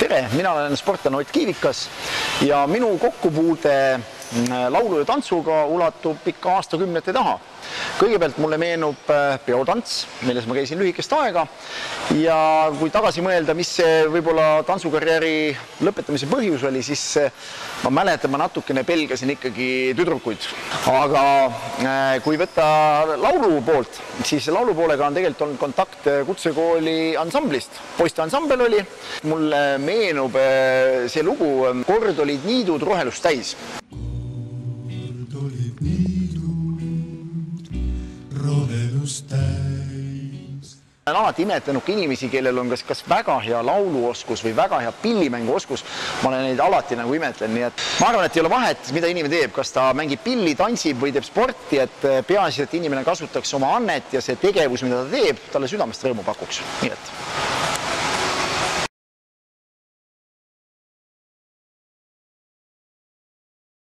Tere, mina olen sportlane Ott Kiivikas ja minu kokkupuude laulu ja tantsuga ulatub ikka aastakümnete taha. Kõigepealt mulle meenub peotants, milles ma käisin lühikest aega ja kui tagasi mõelda, mis see võib-olla tantsukarjääri lõpetamise põhjus oli, siis ma mäletan, ma natukene pelgasin ikkagi tüdrukuid. Aga kui võtta laulu poolt, siis laulu poolega on tegelikult olnud kontakt kutsekooli ansamblist. Poiste ansambel oli. Mulle meenub see lugu Kord olid niidud rohelust täis. Olen alati imetlenud inimesi, kellel on kas väga hea lauluoskus või väga hea pillimänguoskus. Ma olen neid alati nagu imetlen, nii et ma arvan, et ei ole vahet, mida inimene teeb, kas ta mängib pilli, tantsib või teeb sporti, et peaasi, et inimene kasutaks oma annet ja see tegevus, mida ta teeb, talle südamest rõõmu pakuks. Nii et